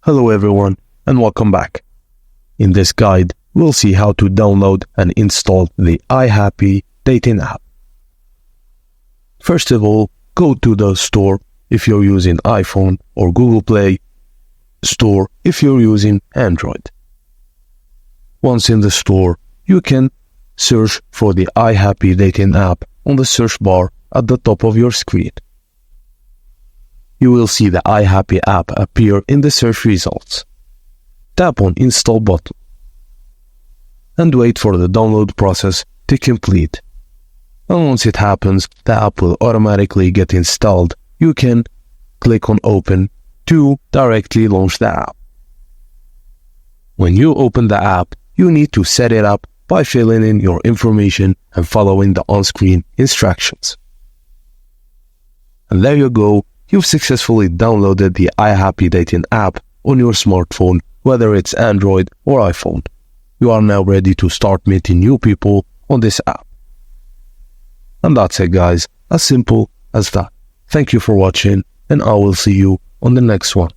Hello everyone and welcome back. In this guide, we'll see how to download and install the iHappy dating app. First of all, go to the store if you're using iPhone or Google Play Store if you're using Android. Once in the store, you can search for the iHappy dating app on the search bar at the top of your screen. You will see the iHappy app appear in the search results. Tap on Install button and wait for the download process to complete. And once it happens, the app will automatically get installed. You can click on Open to directly launch the app. When you open the app, you need to set it up by filling in your information and following the on-screen instructions. And there you go. You've successfully downloaded the iHappy dating app on your smartphone, whether it's Android or iPhone. You are now ready to start meeting new people on this app. And that's it, guys. As simple as that. Thank you for watching, and I will see you on the next one.